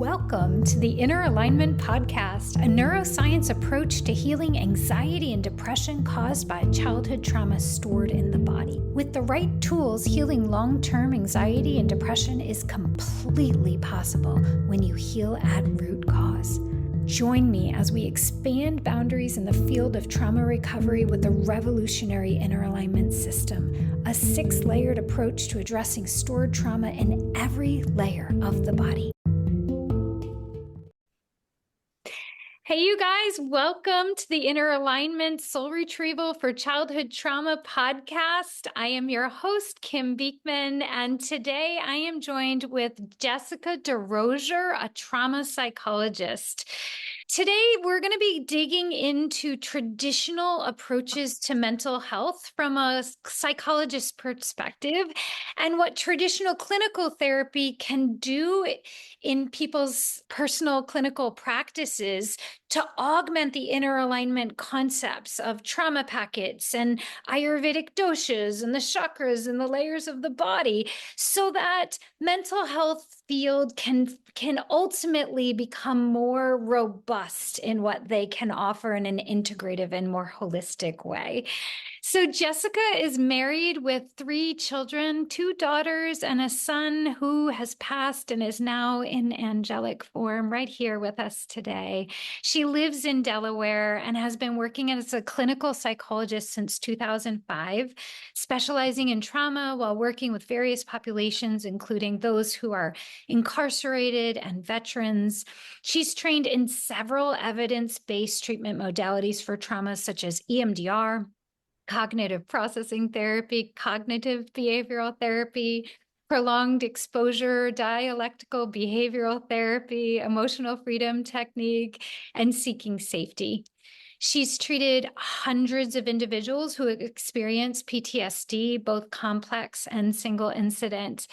Welcome to the Inner Alignment Podcast, a neuroscience approach to healing anxiety and depression caused by childhood trauma stored in the body. With the right tools, healing long-term anxiety and depression is completely possible when you heal at root cause. Join me as we expand boundaries in the field of trauma recovery with the revolutionary Inner Alignment System, a 6-layered approach to addressing stored trauma in every layer of the body. Hey, you guys, welcome to the Inner Alignment Soul Retrieval for Childhood Trauma podcast. I am your host, Kim Beekman, and today I am joined with Jessica Desrosiers, a trauma psychologist. Today, we're going to be digging into traditional approaches to mental health from a psychologist perspective and what traditional clinical therapy can do in people's personal clinical practices to augment the inner alignment concepts of trauma packets and Ayurvedic doshas and the chakras and the layers of the body so that mental health field can ultimately become more robust in what they can offer in an integrative and more holistic way. So Jessica is married with 3 children, 2 daughters and a son who has passed and is now in angelic form right here with us today. She lives in Delaware and has been working as a clinical psychologist since 2005, specializing in trauma while working with various populations, including those who are incarcerated and veterans. She's trained in several evidence-based treatment modalities for trauma, such as EMDR, cognitive processing therapy, cognitive behavioral therapy, prolonged exposure, dialectical behavioral therapy, emotional freedom technique, and seeking safety. She's treated hundreds of individuals who experience PTSD, both complex and single incident.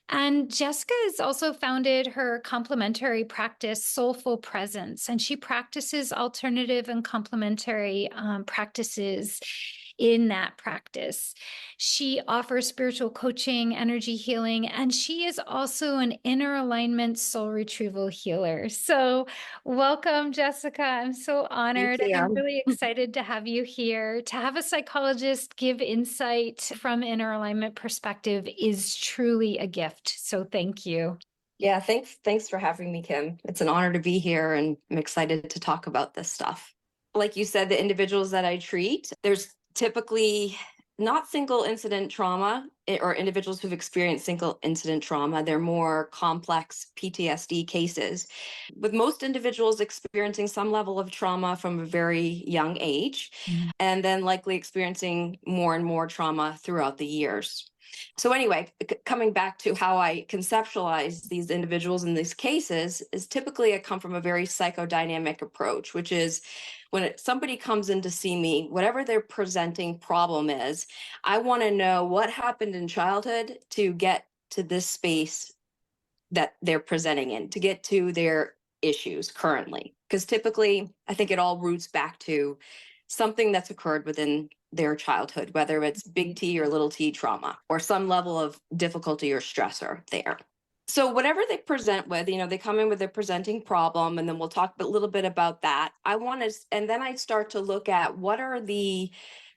And Jessica has also founded her complementary practice, Soulful Presence, and she practices alternative and complementary practices in that practice. She offers spiritual coaching, energy healing, and she is also an inner alignment soul retrieval healer. So welcome, Jessica. I'm so honored. Thank you. I'm really excited to have you here. To have a psychologist give insight from inner alignment perspective is truly a gift. So thank you. Yeah, thanks for having me, Kim. It's an honor to be here, and I'm excited to talk about this stuff. Like you said, the individuals that I treat, there's typically not single incident trauma or individuals who've experienced single incident trauma. They're more complex PTSD cases, with most individuals experiencing some level of trauma from a very young age, and then likely experiencing more and more trauma throughout the years. So anyway, coming back to how I conceptualize these individuals in these cases is typically I come from a very psychodynamic approach, which is when somebody comes in to see me, whatever their presenting problem is, I want to know what happened in childhood to get to this space that they're presenting in, to get to their issues currently. Because typically, I think it all roots back to something that's occurred within their childhood, whether it's big T or little t trauma or some level of difficulty or stressor there. So whatever they present with, they come in with their presenting problem, and then we'll talk a little bit about that. And then I start to look at what are the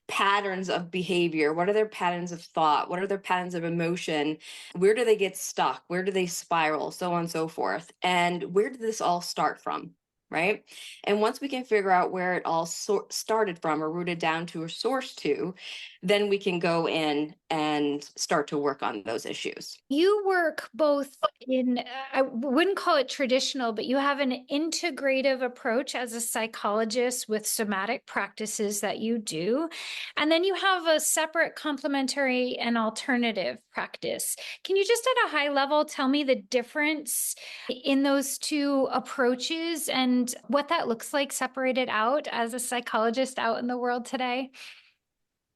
patterns of behavior, what are their patterns of thought, what are their patterns of emotion, where do they get stuck, where do they spiral, so on and so forth, and where did this all start from? Right. And once we can figure out where it all started from or rooted down to or source to, then we can go in and start to work on those issues. You work both in, I wouldn't call it traditional, but you have an integrative approach as a psychologist with somatic practices that you do. And then you have a separate complementary and alternative practice. Can you just at a high level tell me the difference in those two approaches and what that looks like separated out as a psychologist out in the world today?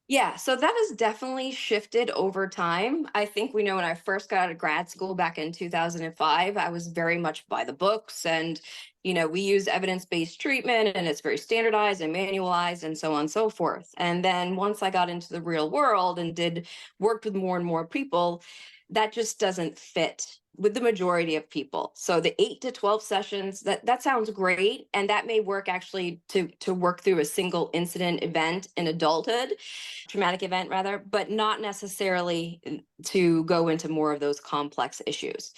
Yeah, so that has definitely shifted over time. I think when I first got out of grad school back in 2005, I was very much by the books, and we use evidence-based treatment, and it's very standardized and manualized and so on and so forth. And then once I got into the real world and worked with more and more people, that just doesn't fit with the majority of people. So the 8 to 12 sessions, that sounds great. And that may work actually to work through a single incident event in adulthood, traumatic event rather, but not necessarily to go into more of those complex issues.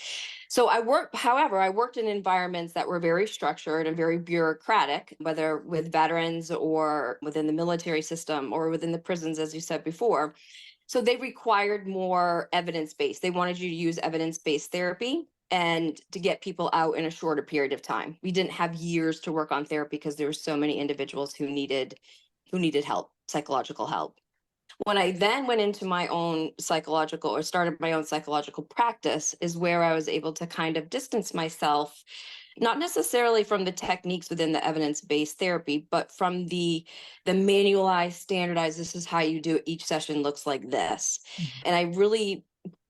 So however, I worked in environments that were very structured and very bureaucratic, whether with veterans or within the military system or within the prisons, as you said before. So they required more evidence-based. They wanted you to use evidence-based therapy and to get people out in a shorter period of time. We didn't have years to work on therapy because there were so many individuals who needed help, psychological help. When I then went into my own psychological or started my own psychological practice is where I was able to kind of distance myself, not necessarily from the techniques within the evidence-based therapy, but from the manualized, standardized, this is how you do it, each session looks like this. And I really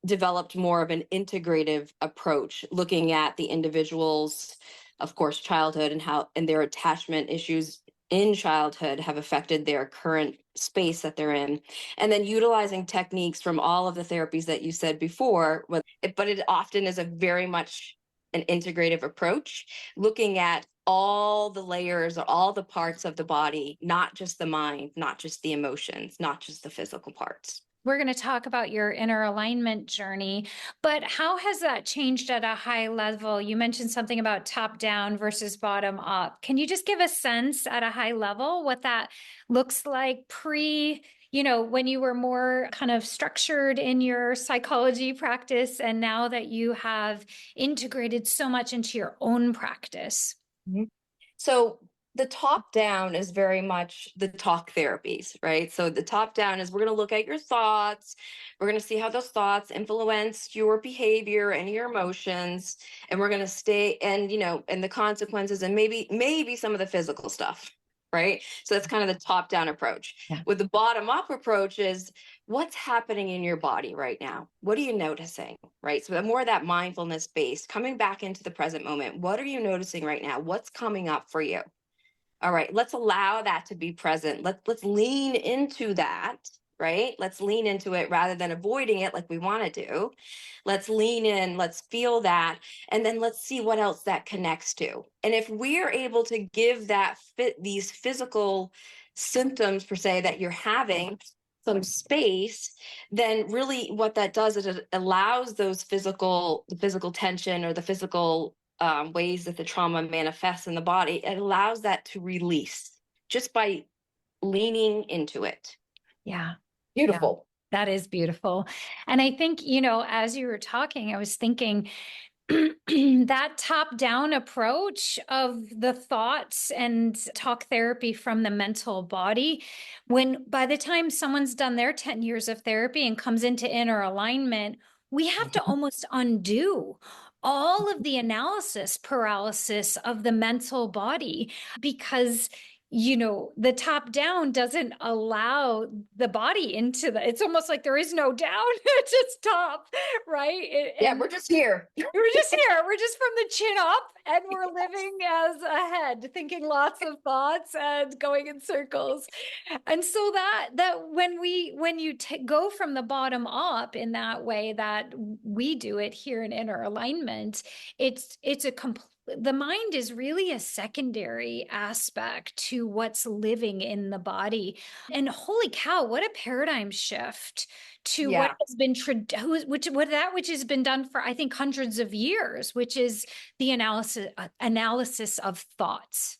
developed more of an integrative approach, looking at the individual's, of course, childhood and their attachment issues in childhood have affected their current space that they're in, and then utilizing techniques from all of the therapies that you said before, but it often is a very much an integrative approach, looking at all the layers or all the parts of the body, not just the mind, not just the emotions, not just the physical parts. We're going to talk about your inner alignment journey, but how has that changed at a high level? You mentioned something about top down versus bottom up. Can you just give a sense at a high level what that looks like when you were more kind of structured in your psychology practice, and now that you have integrated so much into your own practice? Mm-hmm. So the top down is very much the talk therapies, right? So the top down is we're going to look at your thoughts. We're going to see how those thoughts influence your behavior and your emotions. And we're going to stay and the consequences and maybe some of the physical stuff, right? So that's kind of the top down approach. Yeah. With the bottom up approach is what's happening in your body right now? What are you noticing, right? So the more that mindfulness based, coming back into the present moment. What are you noticing right now? What's coming up for you? All right, let's allow that to be present. Let's lean into that, right? Let's lean into it rather than avoiding it like we want to do. Let's lean in, let's feel that, and then let's see what else that connects to. And if we're able to give these physical symptoms per se that you're having some space, then really what that does is it allows the physical tension or the physical ways that the trauma manifests in the body, it allows that to release just by leaning into it. Yeah. Beautiful. Yeah, that is beautiful. And I think, as you were talking, I was thinking that top-down approach of the thoughts and talk therapy from the mental body, by the time someone's done their 10 years of therapy and comes into inner alignment, we have to almost undo all of the analysis paralysis of the mental body, because the top down doesn't allow the body it's almost like there is no down, it's just top, right? We're just here. We're just here. We're just from the chin up, and we're living as a head, thinking lots of thoughts and going in circles. And so that when you go from the bottom up in that way that we do it here in inner alignment, the mind is really a secondary aspect to what's living in the body. And holy cow, what a paradigm shift to what has been which has been done for, I think, hundreds of years, which is the analysis of thoughts.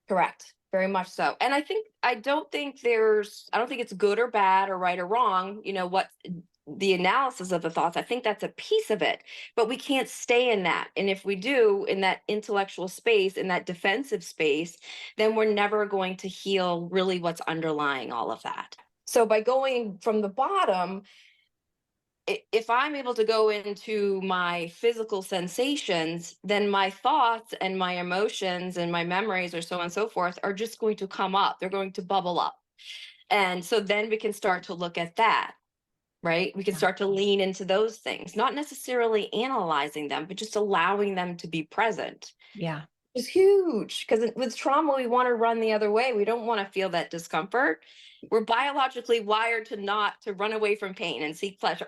Correct. Very much so. And I don't think it's good or bad or right or wrong, what the analysis of the thoughts. I think that's a piece of it, but we can't stay in that. And if we do, in that intellectual space, in that defensive space, then we're never going to heal really what's underlying all of that. So by going from the bottom, if I'm able to go into my physical sensations, then my thoughts and my emotions and my memories or so on and so forth are just going to come up. They're going to bubble up. And so then we can start to look at that, right? We can start to lean into those things, not necessarily analyzing them, but just allowing them to be present. Yeah. It's huge, because with trauma, we want to run the other way. We don't want to feel that discomfort. We're biologically wired to run away from pain and seek pleasure.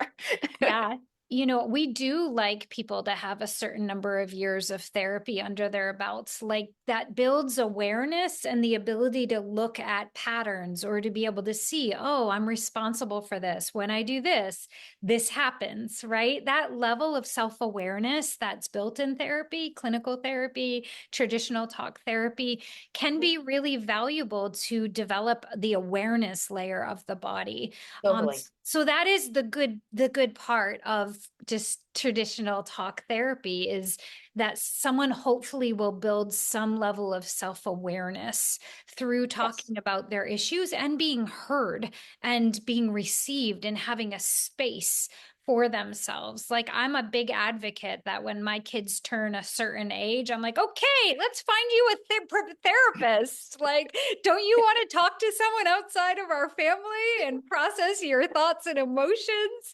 Yeah. We do like people to have a certain number of years of therapy under their belts. Like that builds awareness and the ability to look at patterns or to be able to see, oh, I'm responsible for this. When I do this, this happens, right? That level of self-awareness that's built in therapy, clinical therapy, traditional talk therapy can be really valuable to develop the awareness layer of the body. Totally. So that is the good part of just traditional talk therapy is that someone hopefully will build some level of self-awareness through Yes. talking about their issues and being heard and being received and having a space for themselves. Like I'm a big advocate that when my kids turn a certain age, I'm like, okay, let's find you a therapist. Like, don't you want to talk to someone outside of our family and process your thoughts and emotions?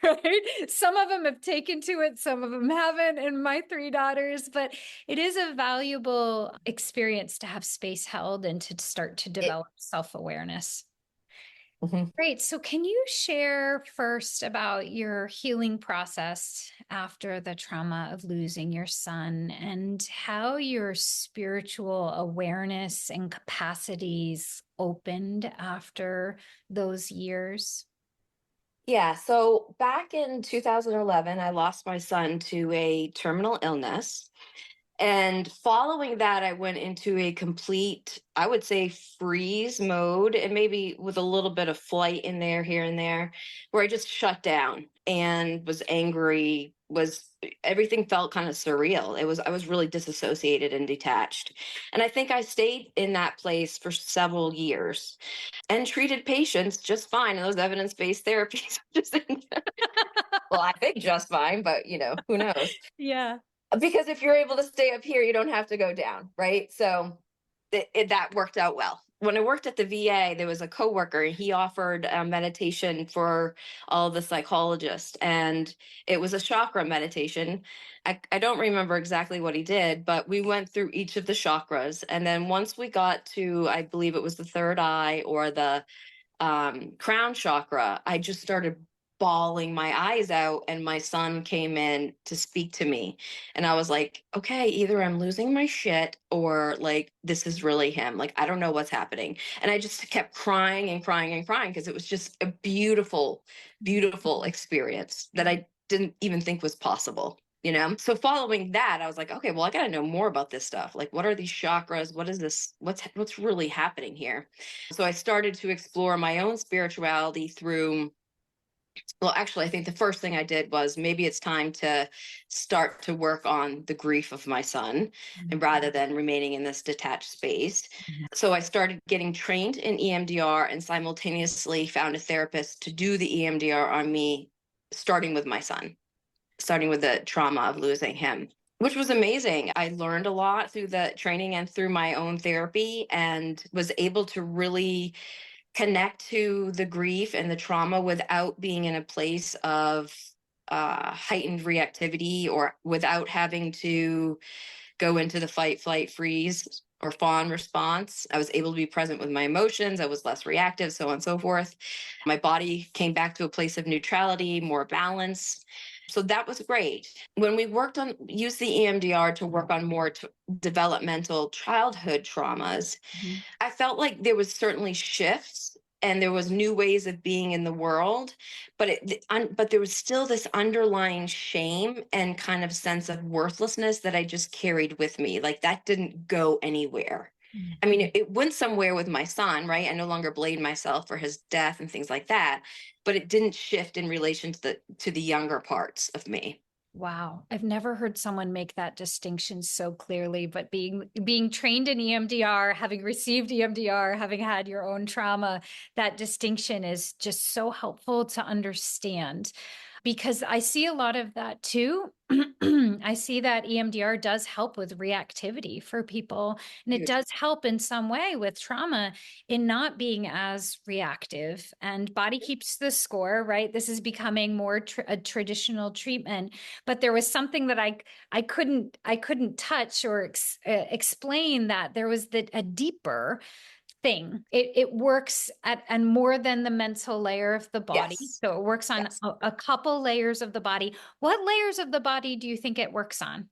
Right? Some of them have taken to it, some of them haven't, and my three daughters, but it is a valuable experience to have space held and to start to It, develop self-awareness. Mhm. Great. So, can you share first about your healing process after the trauma of losing your son and how your spiritual awareness and capacities opened after those years? Yeah, so back in 2011, I lost my son to a terminal illness. And following that, I went into a complete, I would say, freeze mode, and maybe with a little bit of flight in there, here and there, where I just shut down and was angry, was everything felt kind of surreal. I was really disassociated and detached. And I think I stayed in that place for several years and treated patients just fine. And those evidence-based therapies, just, well, I think just fine, but who knows? Yeah. Because if you're able to stay up here, you don't have to go down, right? So that worked out well. When I worked at the VA, there was a coworker, and he offered meditation for all the psychologists, and it was a chakra meditation. I don't remember exactly what he did, but we went through each of the chakras, and then once we got to, I believe it was the third eye or the crown chakra, I just started bawling my eyes out, and my son came in to speak to me, and I was like, okay, either I'm losing my shit or like this is really him. Like I don't know what's happening. And I just kept crying and crying and crying because it was just a beautiful, beautiful experience that I didn't even think was possible. So following that, I was like, okay, well, I got to know more about this stuff. Like, what are these chakras? What is this? What's really happening here? So I started to explore my own spirituality through, well, actually, I think the first thing I did was maybe it's time to start to work on the grief of my son, and rather than remaining in this detached space. So I started getting trained in EMDR and simultaneously found a therapist to do the EMDR on me, starting with my son, starting with the trauma of losing him, which was amazing. I learned a lot through the training and through my own therapy, and was able to really connect to the grief and the trauma without being in a place of heightened reactivity, or without having to go into the fight, flight, freeze, or fawn response. I was able to be present with my emotions. I was less reactive, so on and so forth. My body came back to a place of neutrality, more balance. So that was great. When we used the EMDR to work on more developmental childhood traumas, Mhm. I felt like there was certainly shifts and there was new ways of being in the world, but there was still this underlying shame and kind of sense of worthlessness that I just carried with me. Like that didn't go anywhere. I mean, it went somewhere with my son, right? I no longer blame myself for his death and things like that, but it didn't shift in relation to the younger parts of me. Wow, I've never heard someone make that distinction so clearly, but being trained in EMDR, having received EMDR, having had your own trauma, that distinction is just so helpful to understand because I see a lot of that too. I see that EMDR does help with reactivity for people, and it Huge. does help in some way with trauma in not being as reactive. And body keeps the score, right? This is becoming more a traditional treatment, but there was something that I couldn't touch or explain, that there was a deeper thing. It works at and more than the mental layer of the body. Yes. So it works on Yes. a couple layers of the body. What layers of the body do you think it works on?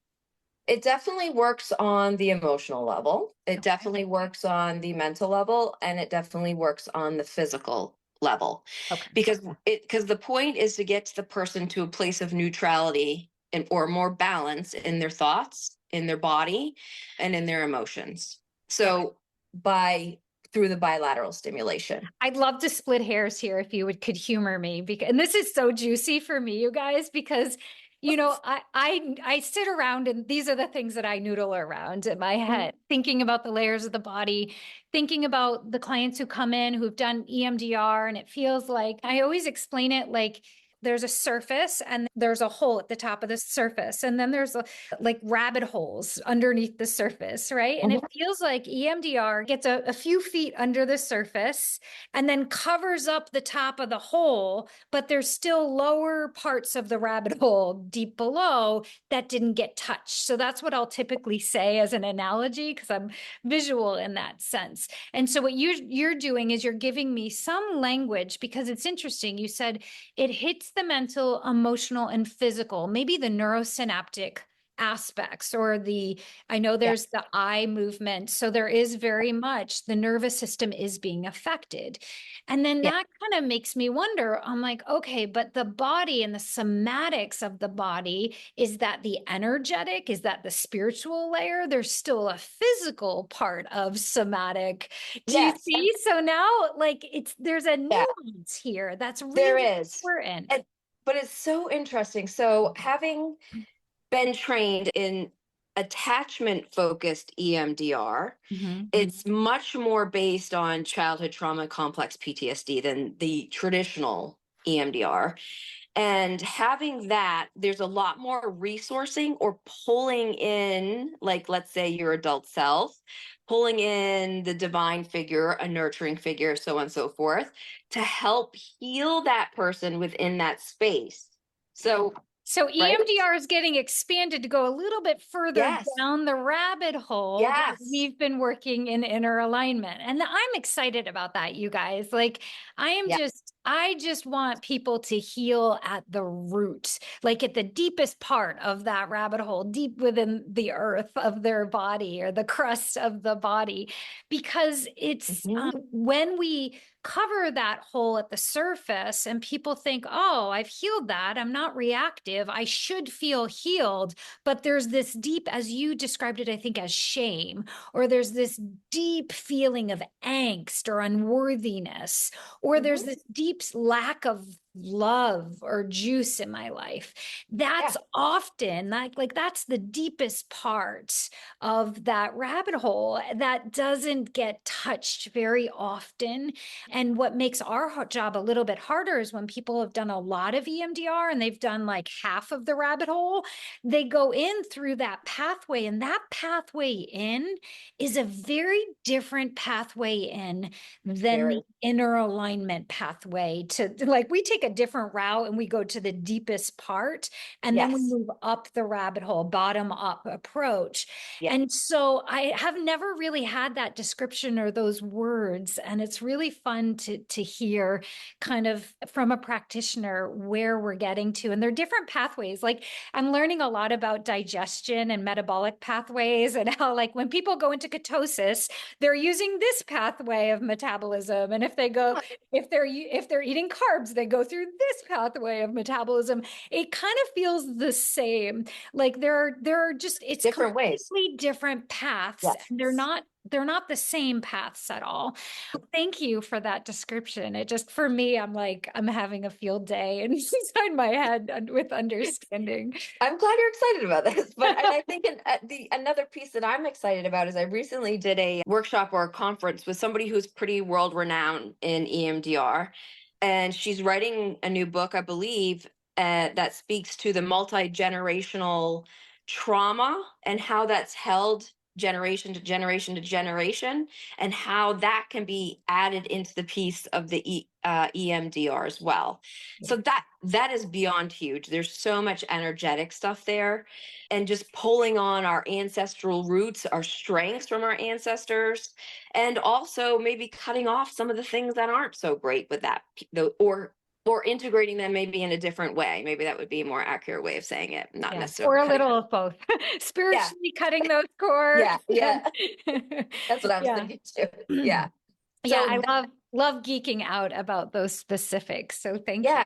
It definitely works on the emotional level. It definitely works on the mental level, and it definitely works on the physical level. Okay. Because the point is to get the person to a place of neutrality and or more balance in their thoughts, in their body, and in their emotions. Okay. So by through the bilateral stimulation. I'd love to split hairs here if you could humor me, because and this is so juicy for me, you guys, because I sit around and these are the things that I noodle around in my Mhm. head, thinking about the layers of the body, thinking about the clients who come in who've done EMDR, and it feels like I always explain it like there's a surface and there's a hole at the top of the surface, and then there's like rabbit holes underneath the surface, right? And it Mhm. feels like EMDR gets a few feet under the surface and then covers up the top of the hole, but there's still lower parts of the rabbit hole deep below that didn't get touched. So that's what I'll typically say as an analogy, because I'm visual in that sense. And so what you're doing is you're giving me some language, because it's interesting. You said it hits the mental, emotional, and physical, maybe the neurosynaptic aspects, or I know Yeah. there's the eye movement. So there is very much the nervous system is being affected. And then Yeah. that kind of makes me wonder, I'm like, okay, but the body and the somatics of the body, is that the energetic? Is that the spiritual layer? There's still a physical part of somatic. Do you Yes. see? So now, like, there's a Yeah. nuance here that's There really is. important. And, but it's so interesting. So having been trained in attachment focused EMDR, Mhm. it's much more based on childhood trauma, complex PTSD than the traditional EMDR. And having that, there's a lot more resourcing or pulling in, like, let's say your adult self, pulling in the divine figure, a nurturing figure, so on and so forth, to help heal that person within that space. So, So right? EMDR is getting expanded to go a little bit further Yes. down the rabbit hole that Yes. we've been working in inner alignment. And I'm excited about that, you guys. Like, Yeah. I just want people to heal at the root, like at the deepest part of that rabbit hole, deep within the earth of their body or the crust of the body, because it's Mhm. when we cover that hole at the surface and people think, oh, I've healed that. I'm not reactive. I should feel healed. But there's this deep, as you described it, I think, as shame, or there's this deep feeling of angst or unworthiness, or there's Mhm. this deep lack of love or juice in my life. Yeah. That's often like that's the deepest part of that rabbit hole that doesn't get touched very often. And what makes our job a little bit harder is when people have done a lot of EMDR and they've done like half of the rabbit hole, they go in through that pathway, and that pathway in is a very different pathway in than the Very. inner alignment pathway. To like, we take a different route and we go to the deepest part, and then we Yes. move up the rabbit hole, bottom up approach. Yeah. And so I have never really had that description or those words. And it's really fun to hear kind of from a practitioner where we're getting to. And they're different pathways. Like, I'm learning a lot about digestion and metabolic pathways, and how, like, when people go into ketosis, they're using this pathway of metabolism. And if they're eating carbs, they go through this pathway of metabolism. It kind of feels the same. Like there are just it's Different ways. completely different paths, Yes. and they're not the same paths at all. Thank you for that description. It just, for me, I'm like, I'm having a field day and inside my head with understanding. I'm glad you're excited about this. But and I think the another piece that I'm excited about is I recently did a workshop or a conference with somebody who's pretty world renowned in EMDR, and she's writing a new book, I believe, that speaks to the multi generational trauma and how that's held generation to generation to generation, and how that can be added into the piece of the EMDR as well. Yeah. So that is beyond huge. There's so much energetic stuff there, and just pulling on our ancestral roots, our strengths from our ancestors, and also maybe cutting off some of the things that aren't so great with that, or integrating them maybe in a different way. Maybe that would be a more accurate way of saying it, not Yeah. necessarily Or a cutting. little of both. Yeah, Spiritually cutting those cords. yeah. That's what I was Yeah. thinking too. Yeah. Yeah, So I love geeking out about those specifics. So thank you. yeah,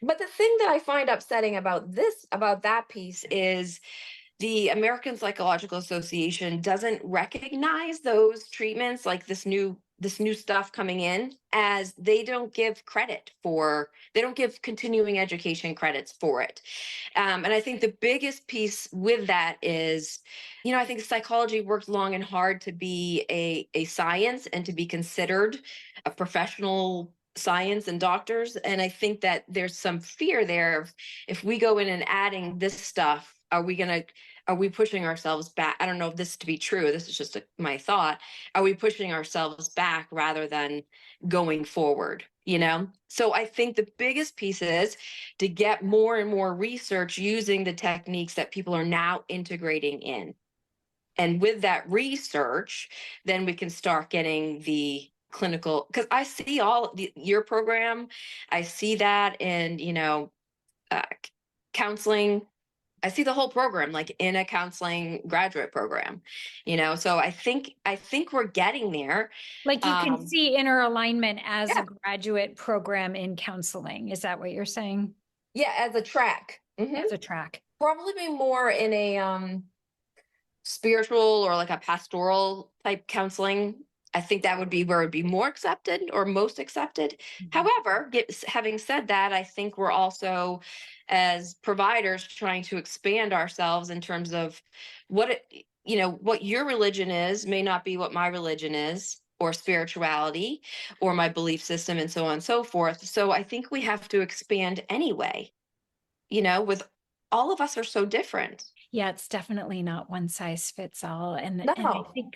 but the thing that I find upsetting about that piece is the American Psychological Association doesn't recognize those treatments, like this new stuff coming in, as they don't give they don't give continuing education credits for it. And I think the biggest piece with that is, I think psychology worked long and hard to be a science and to be considered a professional science and doctors. And I think that there's some fear there of, if we go in and adding this stuff, are we pushing ourselves back? I don't know if this to be true. This is just my thought. Are we pushing ourselves back rather than going forward? So I think the biggest piece is to get more and more research using the techniques that people are now integrating in. And with that research, then we can start getting the clinical, because I see your program, I see that in, uh, counseling. I see the whole program like in a counseling graduate program, so I think we're getting there. Like you can see inner alignment as a Yeah, graduate program in counseling. Is that what you're saying? yeah, as a track. As a track. Probably be more in a spiritual or like a pastoral type counseling. I think that would be where it'd be more accepted or most accepted. Mhm. However, having said that, I think we're also, as providers, trying to expand ourselves in terms of what your religion is may not be what my religion is, or spirituality, or my belief system, and so on and so forth. So I think we have to expand anyway, with all of us are so different. Yeah, it's definitely not one size fits all. And I No. think,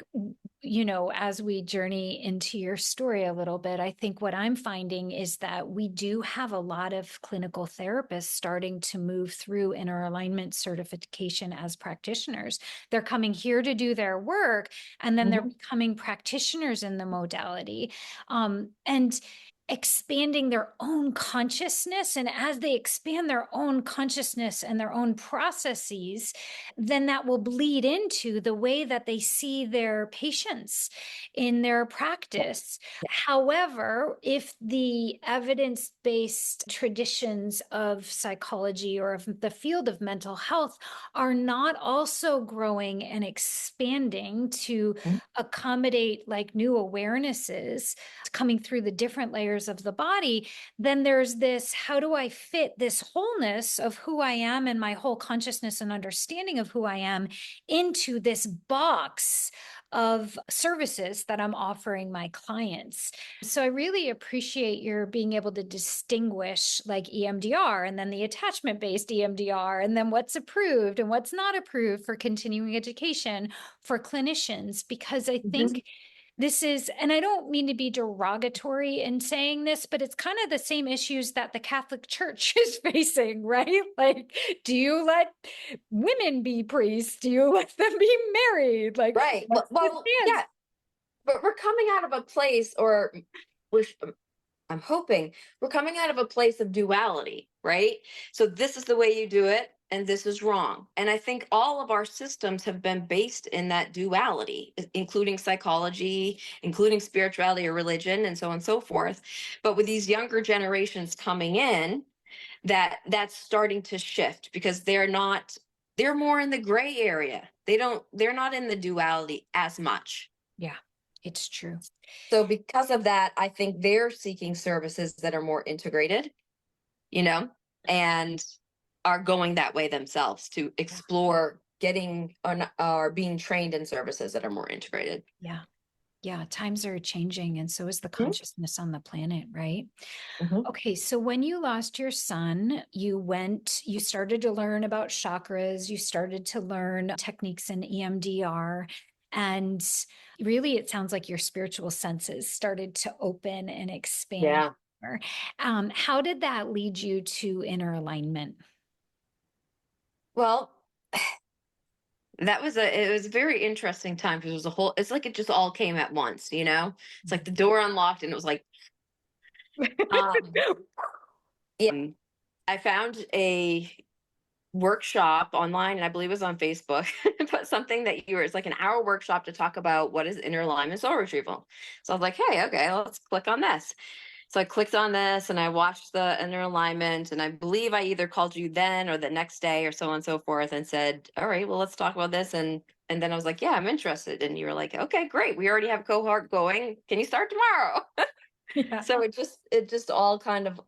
as we journey into your story a little bit, I think what I'm finding is that we do have a lot of clinical therapists starting to move through inner alignment certification as practitioners. They're coming here to do their work, and then they're becoming practitioners in the modality. And expanding their own consciousness. And as they expand their own consciousness and their own processes, then that will bleed into the way that they see their patients in their practice. However, if the evidence-based traditions of psychology or of the field of mental health are not also growing and expanding to accommodate like new awarenesses coming through the different layers of the body, then there's this, how do I fit this wholeness of who I am and my whole consciousness and understanding of who I am into this box of services that I'm offering my clients. So I really appreciate your being able to distinguish like EMDR and then the attachment-based EMDR and then what's approved and what's not approved for continuing education for clinicians, because I think this is, and I don't mean to be derogatory in saying this, but it's kind of the same issues that the Catholic Church is facing, right? Like, do you let women be priests? Do you let them be married? Like, Right. what's the stance? Yeah, but we're coming out of a place, or we're, I'm hoping we're coming out of a place of duality, right? So this is the way you do it, and this is wrong. And I think all of our systems have been based in that duality, including psychology, including spirituality or religion, and so on and so forth. But with these younger generations coming in, that's starting to shift, because they're more in the gray area. They're not in the duality as much. Yeah, it's true. So because of that, I think they're seeking services that are more integrated, and are going that way themselves to explore getting or being trained in services that are more integrated. Yeah. Yeah, times are changing, and so is the Mhm. consciousness on the planet, right? Mhm. Okay, so when you lost your son, you started to learn about chakras, you started to learn techniques in EMDR. And really, it sounds like your spiritual senses started to open and expand. Yeah. How did that lead you to inner alignment? Well, it was a very interesting time because it was it's like it just all came at once, you know? It's like the door unlocked and it was like, um, yeah. I found a workshop online, and I believe it was on Facebook, but something that it's like an hour workshop to talk about what is inner alignment soul retrieval. So I was like, hey, okay, let's click on this. So I clicked on this and I watched the inner alignment, and I believe I either called you then or the next day or so on and so forth and said, all right, well, let's talk about this. And then I was like, yeah, I'm interested. And you were like, okay, great. We already have a cohort going. Can you start tomorrow? Yeah. So it just all kind of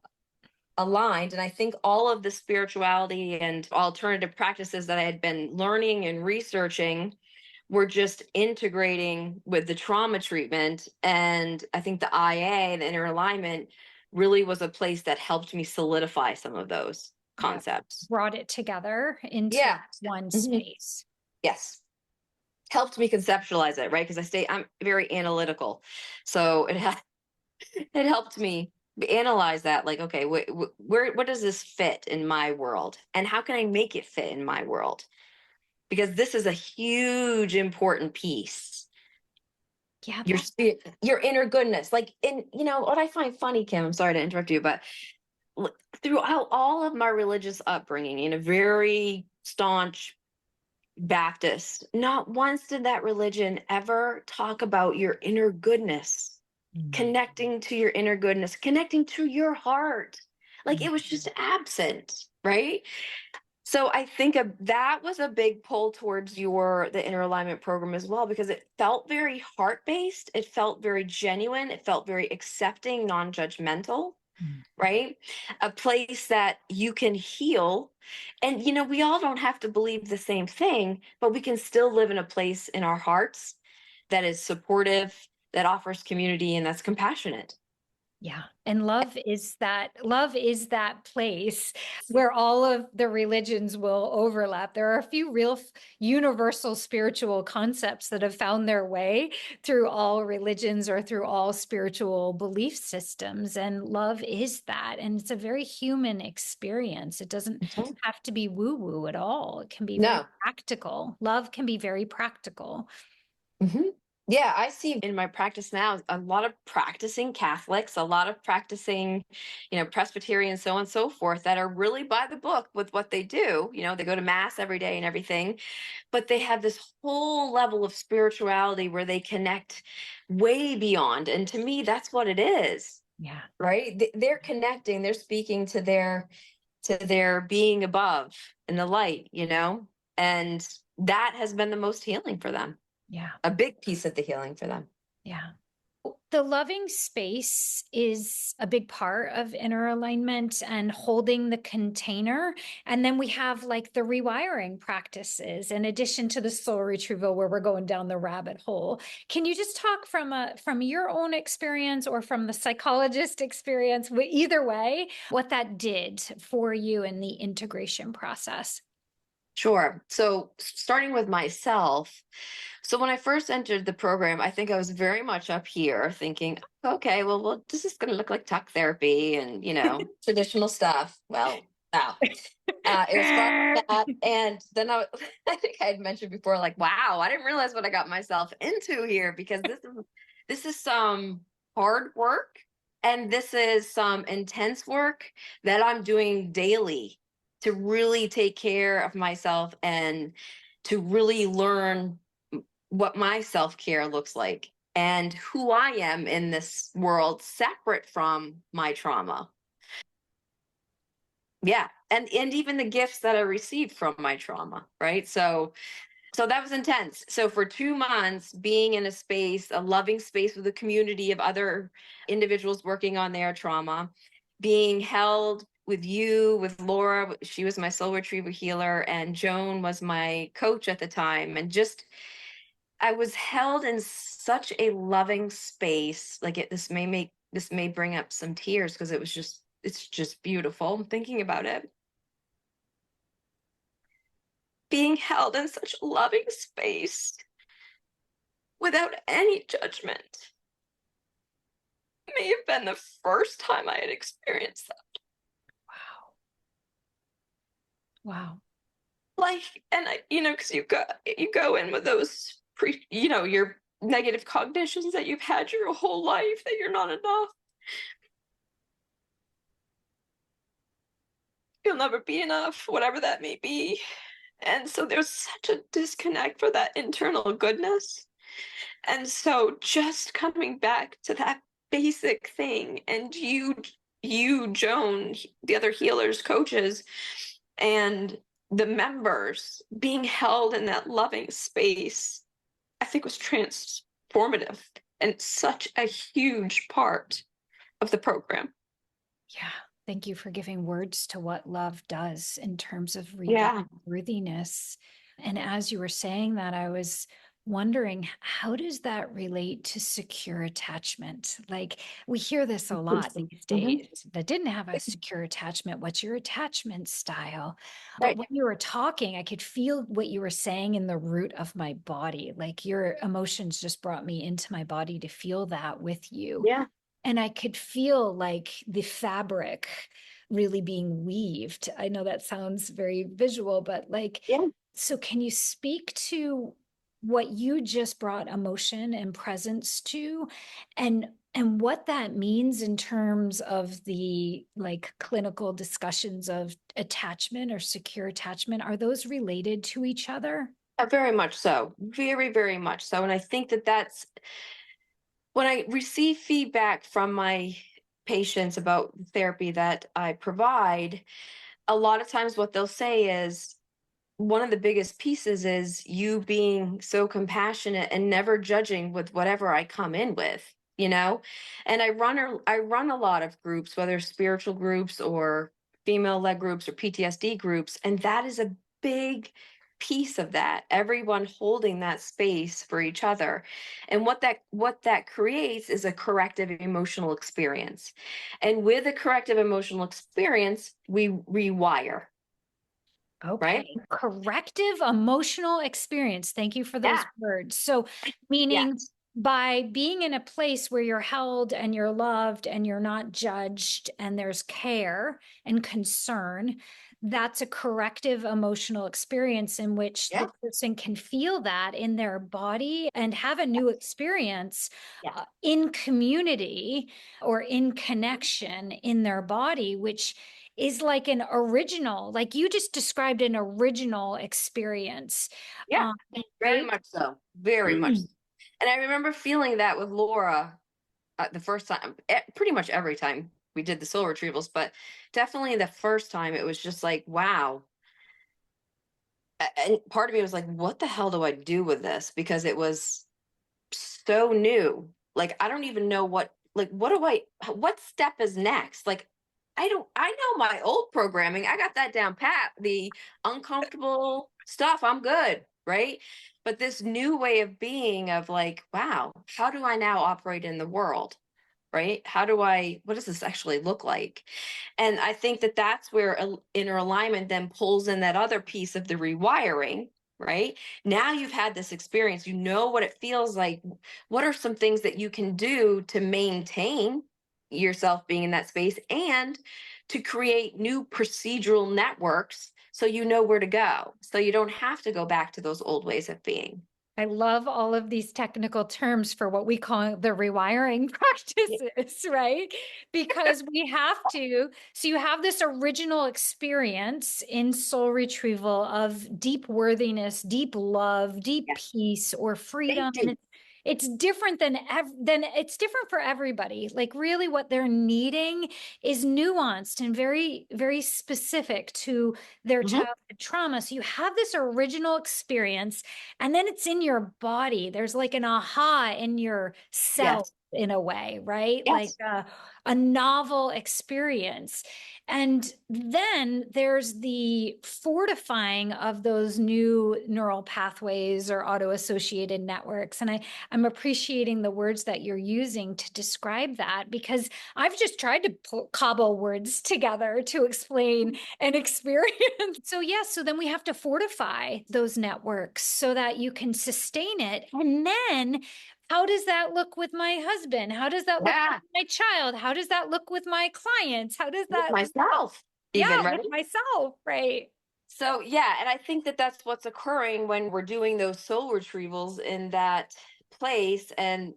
aligned. And I think all of the spirituality and alternative practices that I had been learning and researching were just integrating with the trauma treatment. And I think the IA, the inner alignment, really was a place that helped me solidify some of those concepts. Brought it together into Yeah. one Mhm. space. Yes. Helped me conceptualize it, right? Because I'm very analytical. So it helped me analyze that, like, okay, what does this fit in my world, and how can I make it fit in my world? Because this is a huge important piece. Yeah. Your inner goodness, like, in, you know what I find funny, Kim, I'm sorry to interrupt you, but throughout all of my religious upbringing, in a very staunch Baptist, not once did that religion ever talk about your inner goodness, connecting to your inner goodness, connecting to your heart. Like, it was just absent, right? So I think that was a big pull towards the inner alignment program as well, because it felt very heart-based, it felt very genuine, it felt very accepting, non-judgmental, right? A place that you can heal. And, we all don't have to believe the same thing, but we can still live in a place in our hearts that is supportive, that offers community, and that's compassionate. Yeah. And love is that place where all of the religions will overlap. There are a few real universal spiritual concepts that have found their way through all religions or through all spiritual belief systems. And love is that. And it's a very human experience. It doesn't have to be woo-woo at all. It can be very No. practical. Love can be very practical. Mhm. Yeah, I see in my practice now a lot of practicing Catholics, a lot of practicing, Presbyterians, so on and so forth, that are really by the book with what they do. They go to mass every day and everything, but they have this whole level of spirituality where they connect way beyond. And to me, that's what it is, Yeah. right? They're connecting, they're speaking to their being above in the light, and that has been the most healing for them. Yeah. A big piece of the healing for them. Yeah. The loving space is a big part of inner alignment and holding the container. And then we have like the rewiring practices in addition to the soul retrieval where we're going down the rabbit hole. Can you just talk from your own experience or from the psychologist experience, either way, what that did for you in the integration process? Sure. So starting with myself, so when I first entered the program, I think I was very much up here thinking, okay, well, this is going to look like talk therapy and, traditional stuff. Well, wow. It was far from that. And then I think I had mentioned before, like, wow, I didn't realize what I got myself into here, because this is some hard work, and this is some intense work that I'm doing daily to really take care of myself and to really learn what my self-care looks like and who I am in this world separate from my trauma. Yeah. And even the gifts that I received from my trauma, right? So that was intense. So for 2 months, being in a loving space with a community of other individuals working on their trauma, being held with you, with Laura, she was my soul retriever healer, and Joan was my coach at the time. And just, I was held in such a loving space. Like, this may bring up some tears because it's just beautiful thinking about it. Being held in such a loving space without any judgment. It may have been the first time I had experienced that. Wow. Wow. Like, and because you go in with those your negative cognitions that you've had your whole life, that you're not enough, you'll never be enough, whatever that may be. And so there's such a disconnect for that internal goodness. And so just coming back to that basic thing, and Joan, the other healers, coaches, and the members being held in that loving space, I think was transformative and such a huge part of the program. Yeah. Thank you for giving words to what love does in terms of Yeah. worthiness. And as you were saying that, I was wondering, how does that relate to secure attachment? Like, we hear this a lot these Mhm. days, that didn't have a secure attachment. What's your attachment style? But Right. when you were talking, I could feel what you were saying in the root of my body. Like, your emotions just brought me into my body to feel that with you. Yeah. And I could feel like the fabric really being weaved. I know that sounds very visual, but like, Yeah. so can you speak to what you just brought emotion and presence to, and what that means in terms of the like clinical discussions of attachment or secure attachment? Are those related to each other? Very much so. Very, very much so. And I think that that's when I receive feedback from my patients about the therapy that I provide, a lot of times what they'll say is, one of the biggest pieces is you being so compassionate and never judging with whatever I come in with. And I run a lot of groups, whether spiritual groups or female led groups or PTSD groups, and that is a big piece of that. Everyone holding that space for each other. And what that creates is a corrective emotional experience. And with a corrective emotional experience, we rewire, Okay, right? corrective emotional experience. Thank you for those Yeah. words. So, meaning Yes. by being in a place where you're held and you're loved and you're not judged and there's care and concern, that's a corrective emotional experience in which Yeah. the person can feel that in their body and have a new experience Yeah. in community or in connection in their body, which is like an original, like you just described an original experience. Yeah. Very Right? much so. Very much. And I remember feeling that with Laura the first time, pretty much every time we did the soul retrievals, but definitely the first time it was just like, wow. And part of me was like, what the hell do I do with this? Because it was so new. Like, I don't even know what step is next? Like, I know my old programming. I got that down pat. The uncomfortable stuff, I'm good, right? But this new way of being of like, wow, how do I now operate in the world? Right? What does this actually look like? And I think that that's where inner alignment then pulls in that other piece of the rewiring, right? Now you've had this experience, you know what it feels like. What are some things that you can do to maintain yourself being in that space and to create new procedural networks so you know where to go, so you don't have to go back to those old ways of being? I love all of these technical terms for what we call the rewiring Yeah. practices, right? Because we have to. So you have this original experience in soul retrieval of deep worthiness, deep love, deep Yeah. peace, or freedom, and Safety. it's different than it's different for everybody. Like really, what they're needing is nuanced and very, very specific to their Mhm. childhood trauma. So you have this original experience and then it's in your body. There's like an aha in your cell. Yes. in a way, right? Like Yes. a novel experience. And then there's the fortifying of those new neural pathways or auto-associated networks. And I'm appreciating the words that you're using to describe that, because I've just tried to cobble words together to explain an experience. So yeah, so then we have to fortify those networks so that you can sustain it. And then how does that look with my husband? How does that look with my child? How does that look with my clients? How does With that, myself, even, yeah, with right? myself, right? So, yeah, and I think that that's what's occurring when we're doing those soul retrievals in that place. And,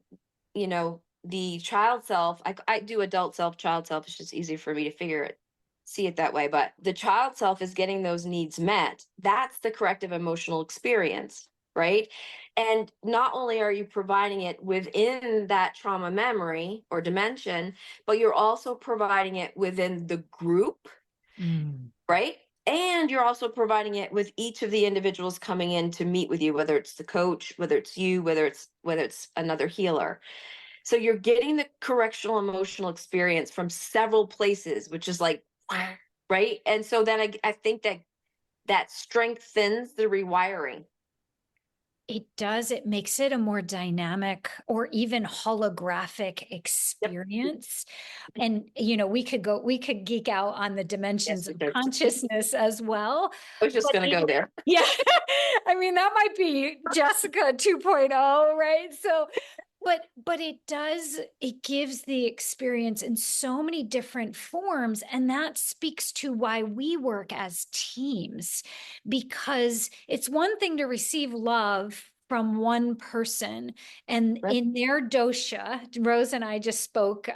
the child self, I do adult self, child self. It's just easier for me to see it that way. But the child self is getting those needs met. That's the corrective emotional experience, right? And not only are you providing it within that trauma memory or dimension, but you're also providing it within the group, right? And you're also providing it with each of the individuals coming in to meet with you, whether it's the coach, whether it's you, whether it's another healer. So you're getting the correctional emotional experience from several places, which is like, right? And so then I think that strengthens the rewiring. It does. It makes it a more dynamic or even holographic experience. Yep. And, we could geek out on the dimensions of consciousness as well. I was just going to go there. Yeah. I mean, that might be Jessica 2.0, right? So, but it gives the experience in so many different forms. And that speaks to why we work as teams, because it's one thing to receive love from one person and in their dosha. Rose and I just spoke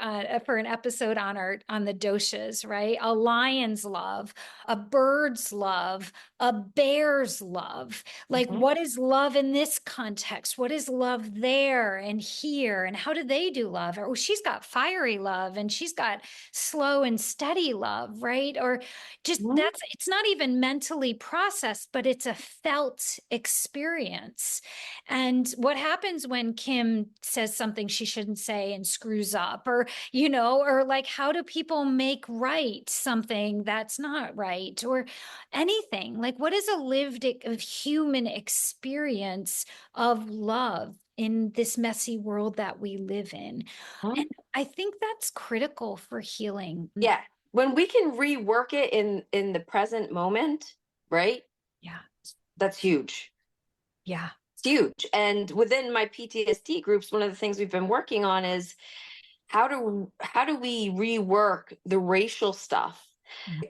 for an episode on the doshas, right? A lion's love, a bird's love, a bear's love. Like, what is love in this context? What is love there and here? And how do they do love? Oh, she's got fiery love and she's got slow and steady love, right? Or just it's not even mentally processed, but it's a felt experience. And what happens when Kim says something she shouldn't say and screws up, or, or like, how do people make right something that's not right, or anything? Like, what is a lived human experience of love in this messy world that we live in? And I think that's critical for healing. Yeah. When we can rework it in the present moment, right? Yeah. That's huge. Yeah. It's huge. And within my PTSD groups, one of the things we've been working on is how do we rework the racial stuff,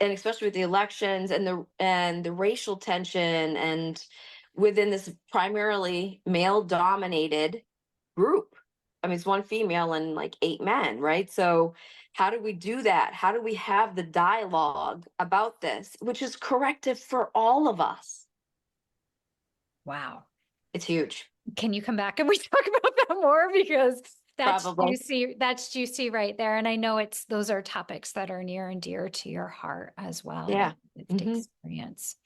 and especially with the elections and the racial tension, and within this primarily male dominated group. I mean, it's one female and like 8 men, right? So how do we do that? How do we have the dialogue about this, which is corrective for all of us? Wow. It's huge. Can you come back and we talk about that more? Because that's Probably. juicy. That's juicy right there. And I know those are topics that are near and dear to your heart as well. Yeah. Experience.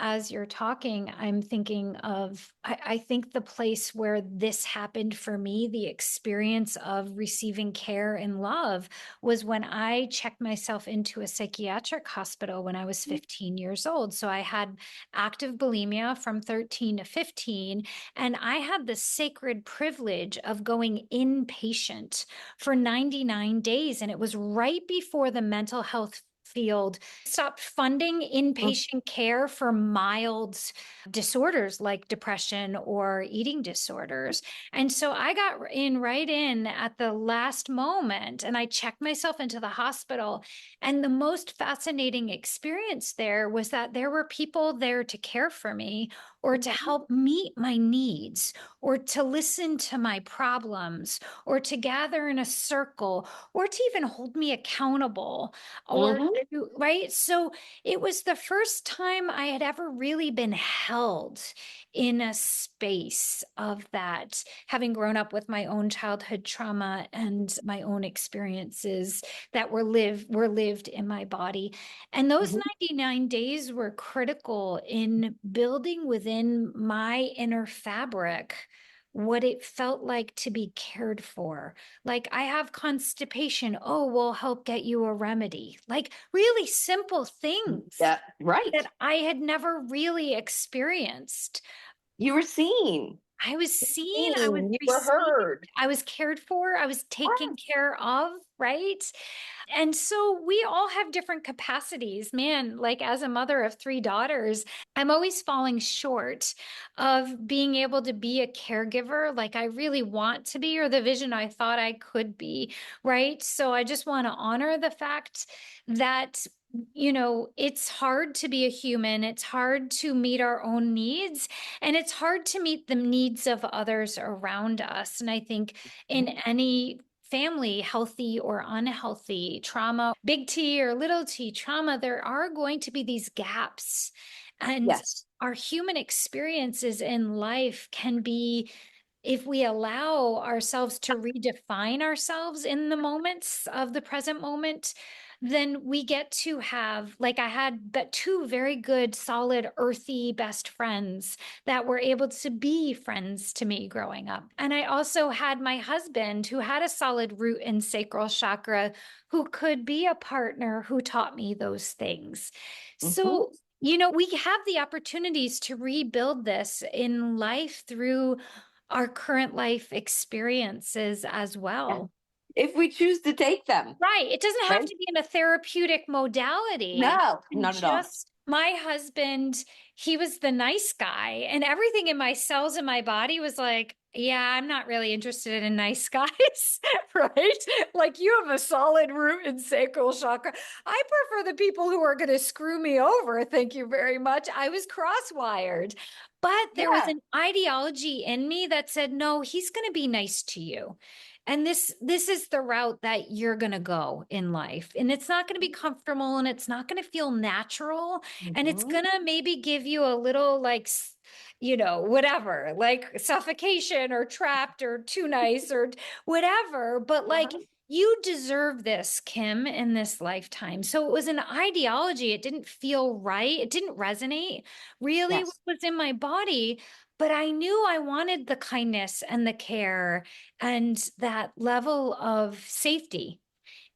As you're talking, I'm thinking of, I think the place where this happened for me, the experience of receiving care and love, was when I checked myself into a psychiatric hospital when I was 15 years old. So I had active bulimia from 13 to 15, and I had the sacred privilege of going inpatient for 99 days. And it was right before the mental health field stopped funding inpatient care for mild disorders like depression or eating disorders. And so I got right in at the last moment, and I checked myself into the hospital. And the most fascinating experience there was that there were people there to care for me, or to help meet my needs, or to listen to my problems, or to gather in a circle, or to even hold me accountable, or right. So it was the first time I had ever really been held in a space of that, having grown up with my own childhood trauma and my own experiences that were lived in my body. And those 99 days were critical in building within my inner fabric what it felt like to be cared for. Like, I have constipation. Oh, we'll help get you a remedy. Like, really simple things Yeah, right. that I had never really experienced. You were seen. I was seen, I was Seen. You were received, heard. I was cared for, I was taken Yes. care of, right? And so we all have different capacities. Man, like as a mother of three daughters, I'm always falling short of being able to be a caregiver like I really want to be, or the vision I thought I could be, right? So I just want to honor the fact that it's hard to be a human. It's hard to meet our own needs, and it's hard to meet the needs of others around us. And I think in any family, healthy or unhealthy, trauma, big T or little t trauma, there are going to be these gaps. And Yes. our human experiences in life can be, if we allow ourselves to redefine ourselves in the moments of the present moment, then we get to have, like, I had but two very good, solid, earthy best friends that were able to be friends to me growing up. And I also had my husband who had a solid root in sacral chakra, who could be a partner who taught me those things. Hmm. So, we have the opportunities to rebuild this in life through our current life experiences as Yeah. well. If we choose to take them, Right. It doesn't have right? to be in a therapeutic modality. No, And not at all. just my husband, he was the nice guy, and everything in my cells in my body was like, yeah, I'm not really interested in nice guys, right? Like, you have a solid root in sacral chakra. I prefer the people who are going to screw me over. Thank you very much. I was cross-wired, but there was Yeah. an ideology in me that said, no, he's going to be nice to you. And this is the route that you're going to go in life. And it's not going to be comfortable, and it's not going to feel natural, and it's Mhm. going to maybe give you a little, like, whatever, like suffocation or trapped or too nice or whatever, but like, Uh-huh. you deserve this, Kim, in this lifetime. So it was an ideology. It didn't feel right. It didn't resonate really with Yes. what's in my body, but I knew I wanted the kindness and the care and that level of safety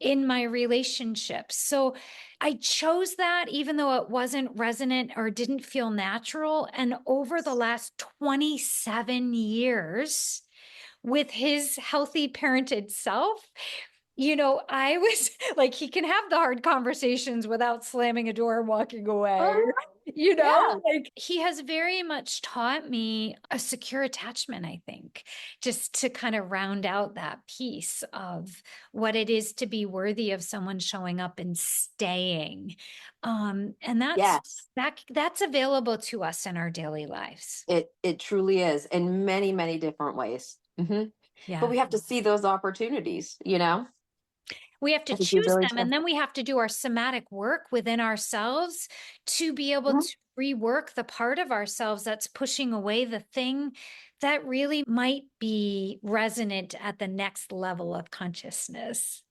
in my relationships. So I chose that even though it wasn't resonant or didn't feel natural. And over the last 27 years, with his healthy parented self, I was like, he can have the hard conversations without slamming a door and walking away. Uh-huh. Yeah. Like, he has very much taught me a secure attachment, I think, just to kind of round out that piece of what it is to be worthy of someone showing up and staying. And Yes. that's available to us in our daily lives. It truly is in many, many different ways. But Yeah. we have to see those opportunities, you know? We have to I think we choose really them, and do. then we have to do our somatic work within ourselves to be able Mhm. to rework the part of ourselves that's pushing away the thing that really might be resonant at the next level of consciousness.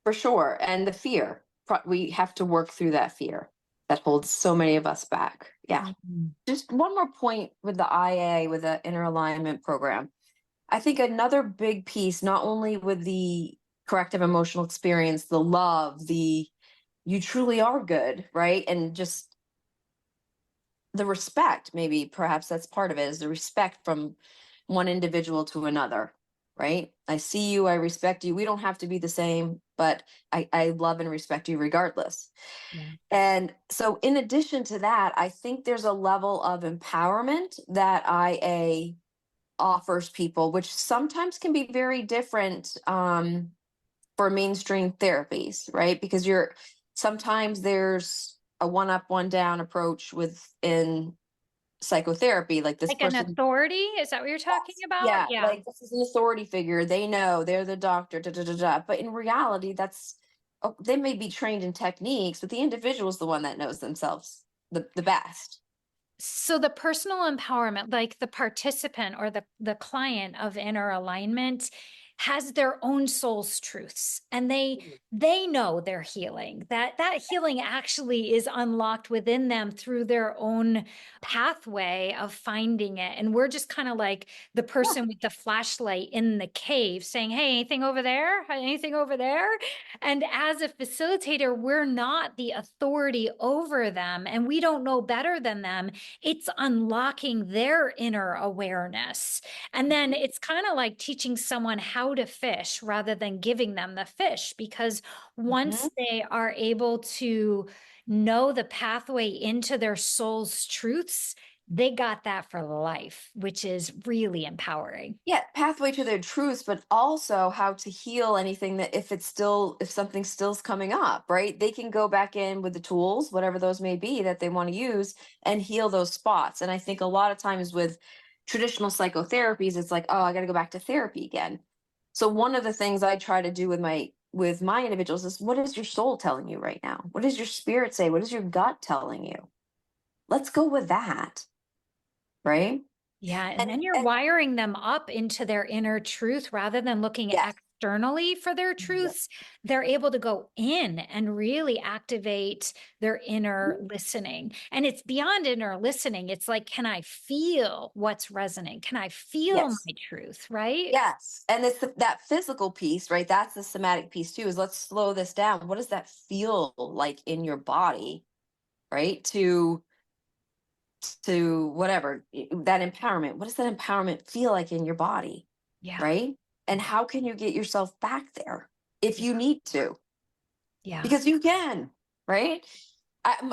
For sure. And the fear, we have to work through that fear that holds so many of us back. Yeah. Mhm. Just one more point with the IA, with the inner alignment program. I think another big piece, not only with the corrective emotional experience, the love, the you truly are good, right? And just the respect, maybe perhaps that's part of it, is the respect from one individual to another, right? I see you, I respect you. We don't have to be the same, but I love and respect you regardless. Yeah. And so, in addition to that, I think there's a level of empowerment that IA offers people, which sometimes can be very different for mainstream therapies, right? Because sometimes there's a one up, one down approach within psychotherapy. Like this Like an person, authority? Is that what you're talking yes, about? yeah, Yeah. like this is an authority figure. They know they're the doctor, da da da da. But in reality, they may be trained in techniques, but the individual is the one that knows themselves the best. So the personal empowerment, like the participant or the client of inner alignment, has their own soul's truths, and they know they're healing. That healing actually is unlocked within them through their own pathway of finding it. And we're just kind of like the Yeah. person with the flashlight in the cave saying, hey, anything over there? Anything over there? And as a facilitator, we're not the authority over them, and we don't know better than them. It's unlocking their inner awareness. And then it's kind of like teaching someone how to fish rather than giving them the fish, because Mhm. once they are able to know the pathway into their soul's truths, they got that for life, which is really empowering. Yeah, pathway to their truths, but also how to heal anything that if something still's coming up, right? They can go back in with the tools, whatever those may be that they want to use, and heal those spots. And I think a lot of times with traditional psychotherapies, it's like, oh, I got to go back to therapy again. So one of the things I try to do with my individuals is, what is your soul telling you right now? What does your spirit say? What is your gut telling you? Let's go with that, right? Yeah. And And then you're and wiring them up into their inner truth rather than looking yes, externally for their yes. truths. They're able to go in and really activate their inner listening. And it's beyond inner listening. It's like, can I feel what's resonant? Can I feel Yes. my truth? Right? Yes. And it's that physical piece, right? That's the somatic piece too, is let's slow this down. What does that feel like in your body, right? To whatever that empowerment. What does that empowerment feel like in your body, Yeah. right? And how can you get yourself back there if Yeah. you need to? Yeah. Because you can, right?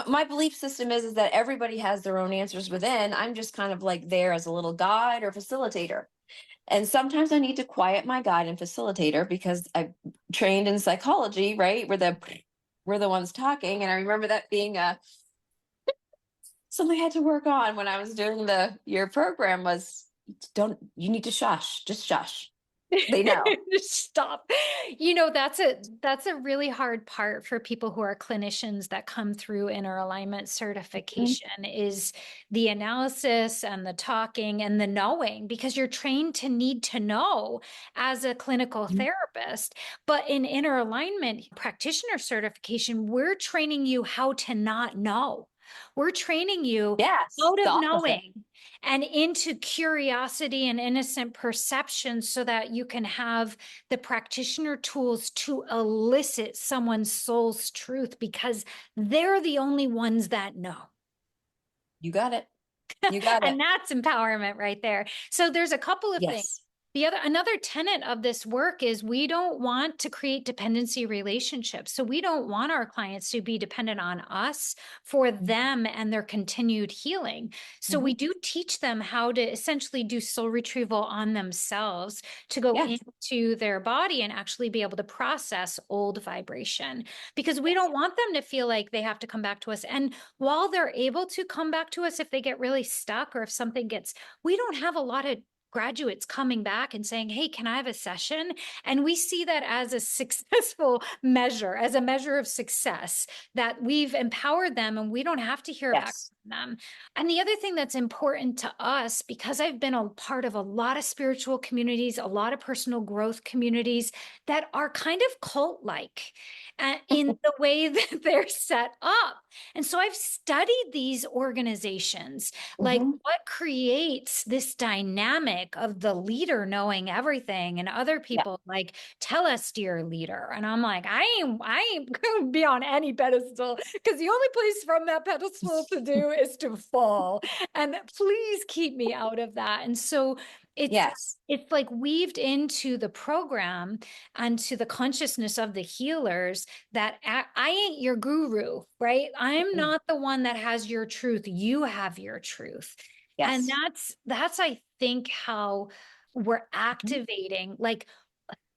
My belief system is that everybody has their own answers within. I'm just kind of like there as a little guide or facilitator. And sometimes I need to quiet my guide and facilitator because I trained in psychology, right? We're the ones talking. And I remember that being something I had to work on when I was doing your program was, don't, you need to shush, just shush. They know. Stop. You know, that's a really hard part for people who are clinicians that come through inner alignment Mhm. certification is the analysis and the talking and the knowing, because you're trained to need to know as a clinical therapist. But in inner alignment practitioner certification, we're training you how to not know. We're training you Yes, out the of opposite. knowing and into curiosity and innocent perception so that you can have the practitioner tools to elicit someone's soul's truth, because they're the only ones that know. You got it. You got it. And that's empowerment right there. So there's a couple of things. Yes. Another tenet of this work is we don't want to create dependency relationships. So we don't want our clients to be dependent on us for them and their continued healing. So we Mhm. do teach them how to essentially do soul retrieval on themselves to go Yes. into their body and actually be able to process old vibration, because we Yes. don't want them to feel like they have to come back to us. And while they're able to come back to us, if they get really stuck or if something gets, we don't have a lot of graduates coming back and saying, hey, can I have a session? And we see that as a successful measure, as a measure of success, that we've empowered them and we don't have to hear back Yes. from them. And the other thing that's important to us, because I've been a part of a lot of spiritual communities, a lot of personal growth communities that are kind of cult-like in the way that they're set up. And so I've studied these organizations, like Mhm. what creates this dynamic of the leader knowing everything and other Yeah. people like, tell us, dear leader. And I'm like, I ain't gonna be on any pedestal, because the only place from that pedestal to do is to fall. And please keep me out of that. And so it's Yes. it's like weaved into the program and to the consciousness of the healers that I ain't your guru, right? I'm Mhm. not the one that has your truth. You have your truth. And Yes. that's I think how we're Mhm. activating, like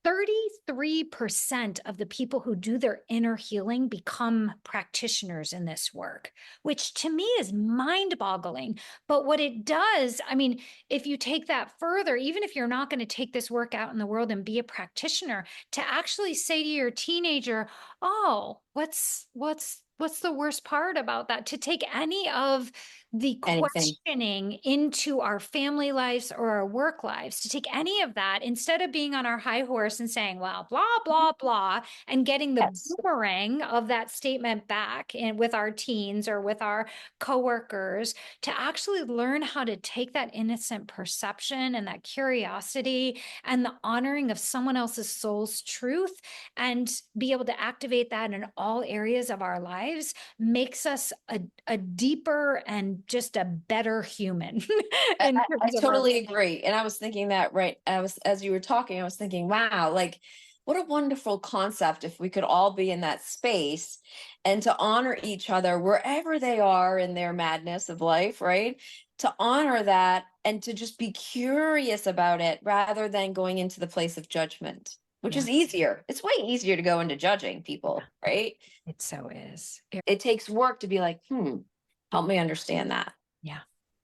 33% of the people who do their inner healing become practitioners in this work, which to me is mind boggling. But what it does, I mean, if you take that further, even if you're not going to take this work out in the world and be a practitioner, to actually say to your teenager, oh, what's the worst part about that? To take any of the Anything. questioning into our family lives or our work lives, to take any of that instead of being on our high horse and saying, well, blah, blah, blah, and getting the Yes. boomerang of that statement back and with our teens or with our coworkers, to actually learn how to take that innocent perception and that curiosity and the honoring of someone else's soul's truth and be able to activate that in all areas of our lives makes us a deeper and just a better human in I terms of our. totally agree. And I was thinking that, right. As you were talking, I was thinking, wow, like what a wonderful concept if we could all be in that space and to honor each other wherever they are in their madness of life, right? To honor that and to just be curious about it rather than going into the place of judgment, which Yeah, is easier. It's way easier to go into judging people, right? it so is. It takes work to be like, help me understand that. Yeah.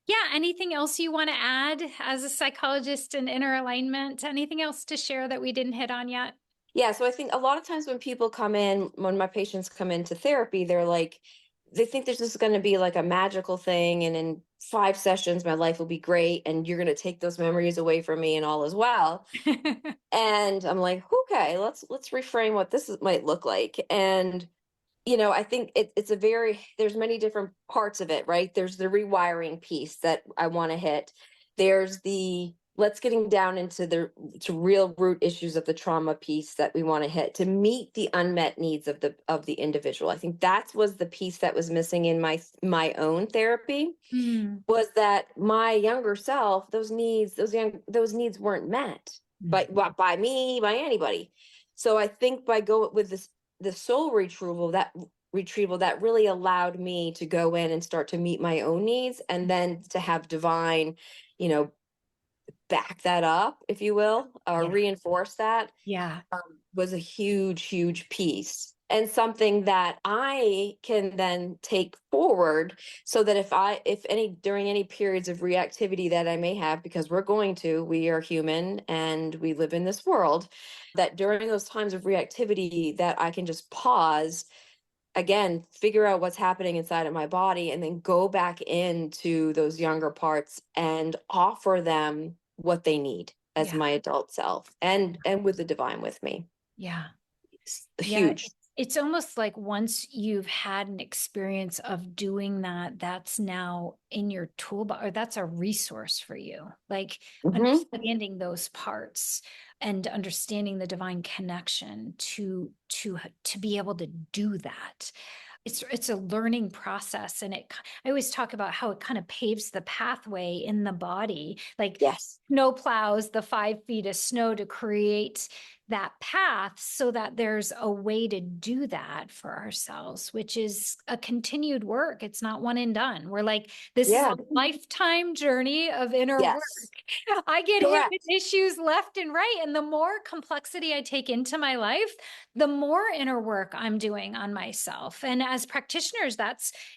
Yeah. Anything else you want to add as a psychologist in inner alignment? Anything else to share that we didn't hit on yet? Yeah, so I think a lot of times when people come in, when my patients come into therapy, they're like, they think there's just going to be like a magical thing, and in 5 sessions, my life will be great, and you're going to take those memories away from me, and all is well. And I'm like, okay, let's reframe what might look like. And I think it's a there's many different parts of it, right? There's the rewiring piece that I want to hit. There's the let's getting down into to real root issues of the trauma piece that we want to hit to meet the unmet needs of the individual. I think that was the piece that was missing in my own therapy, Mm, was that my younger self, those needs weren't met mm, by me, by anybody. So I think by going with the soul retrieval that really allowed me to go in and start to meet my own needs, and then to have divine, you know, back that up, if you will, or yeah. reinforce that, Yeah. was a huge, huge piece. And something that I can then take forward, so that during any periods of reactivity that I may have, because we are human and we live in this world, that during those times of reactivity, that I can just pause, again, figure out what's happening inside of my body, and then go back into those younger parts and offer them what they need as Yeah. my adult self, and with the divine with me. Yeah. It's Yeah. huge. It's almost like once you've had an experience of doing that, that's now in your toolbox, or that's a resource for you. Like Hmm. understanding those parts and understanding the divine connection to be able to do that. It's a learning process, and I always talk about how it kind of paves the pathway in the body, like Yes. snow plows the 5 feet of snow to create that path, so that there's a way to do that for ourselves, which is a continued work. It's not one and done. We're like, this is Yeah. a lifetime journey of inner work. Yes. I get hit with Correct. issues left and right. And the more complexity I take into my life, the more inner work I'm doing on myself. And as practitioners,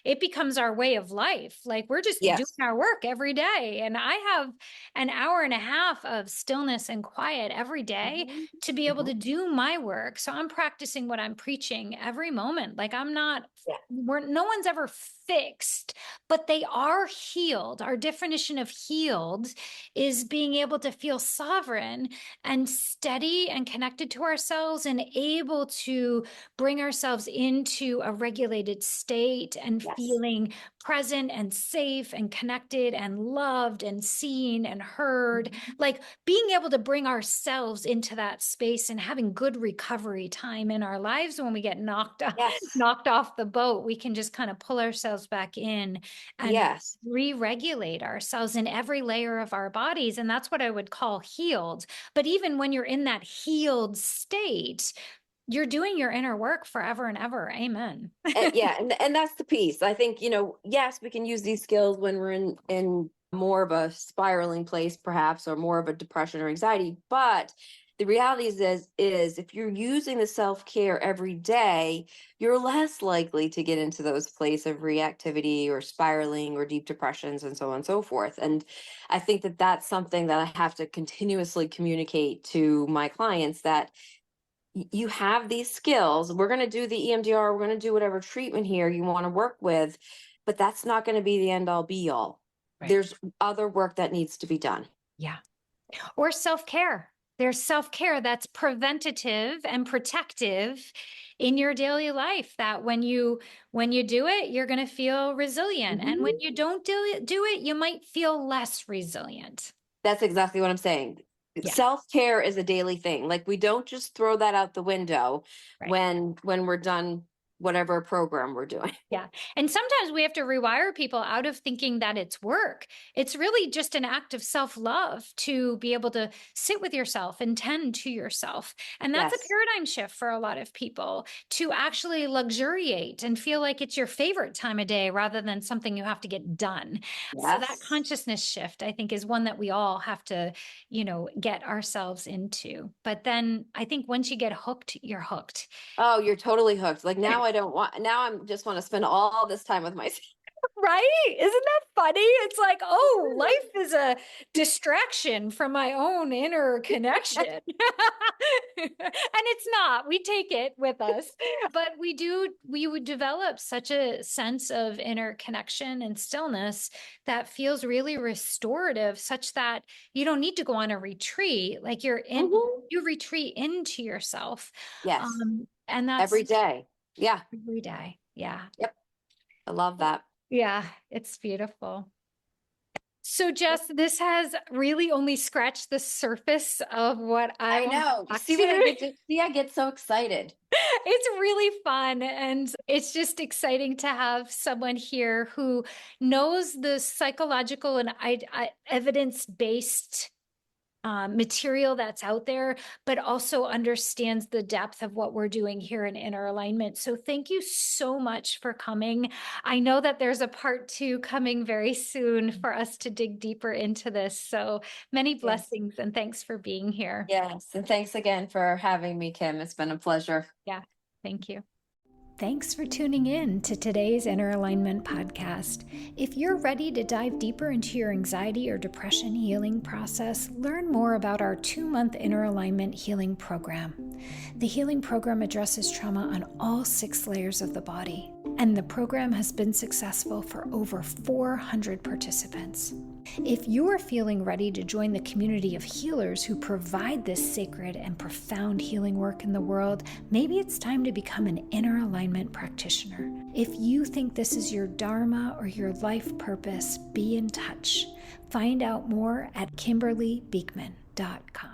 it becomes our way of life. Like we're just doing Yes. our work every day. And I have an hour and a half of stillness and quiet every day Mhm. to be able Mhm. to do my work. So I'm practicing what I'm preaching every moment. Like Yeah. no one's ever fixed, but they are healed. Our definition of healed is being able to feel sovereign and steady and connected to ourselves, and able to bring ourselves into a regulated state and Yes. feeling present and safe and connected and loved and seen and heard. Mhm. Like being able to bring ourselves into that space and having good recovery time in our lives. When we get Yes. knocked off the boat, we can just kind of pull ourselves back in and Yes. re-regulate ourselves in every layer of our bodies. And that's what I would call healed. But even when you're in that healed state, you're doing your inner work forever and ever. Amen. Yeah, and that's the piece. I think, yes, we can use these skills when we're in more of a spiraling place, perhaps, or more of a depression or anxiety. But the reality is if you're using the self-care every day, you're less likely to get into those places of reactivity or spiraling or deep depressions and so on and so forth. And I think that that's something that I have to continuously communicate to my clients, that you have these skills. We're going to do the EMDR. We're going to do whatever treatment here you want to work with. but that's not going to be the end all be all. Right. There's other work that needs to be done. Yeah. Or self-care. There's self-care that's preventative and protective in your daily life, that when you do it, you're going to feel resilient. And when you don't do it, you might feel less resilient. That's exactly what I'm saying. Yeah. Self-care is a daily thing. Like, we don't just throw that out the window Right. when we're done whatever program we're doing. Yeah. And sometimes we have to rewire people out of thinking that it's work. It's really just an act of self-love to be able to sit with yourself and tend to yourself. And that's Yes. a paradigm shift for a lot of people, to actually luxuriate and feel like it's your favorite time of day rather than something you have to get done. Yes. So that consciousness shift, I think, is one that we all have to, get ourselves into. But then I think once you get hooked, you're hooked. Oh, you're totally hooked. Like, now I'm just want to spend all this time with myself. Right? Isn't that funny? It's like, oh, life is a distraction from my own inner connection. And it's not. We take it with us. But we would develop such a sense of inner connection and stillness that feels really restorative, such that you don't need to go on a retreat. Like, you retreat into yourself. Yes. And that's every day. Yeah. Every day. Yeah. Yep. I love that. Yeah, it's beautiful. So, Jess, this has really only scratched the surface of what I know. Want See what I get to see? I get so excited. It's really fun, and it's just exciting to have someone here who knows the psychological and evidence-based material that's out there, but also understands the depth of what we're doing here in Inner Alignment. So thank you so much for coming. I know that there's a part 2 coming very soon for us to dig deeper into this. So many blessings, and thanks for being here. Yes. And thanks again for having me, Kim. It's been a pleasure. Yeah. Thank you. Thanks for tuning in to today's Inner Alignment podcast. If you're ready to dive deeper into your anxiety or depression healing process, learn more about our 2-month Inner Alignment healing program. The healing program addresses trauma on all 6 layers of the body, and the program has been successful for over 400 participants. If you're feeling ready to join the community of healers who provide this sacred and profound healing work in the world, maybe it's time to become an Inner Alignment practitioner. If you think this is your dharma or your life purpose, be in touch. Find out more at KimberlyBeekman.com.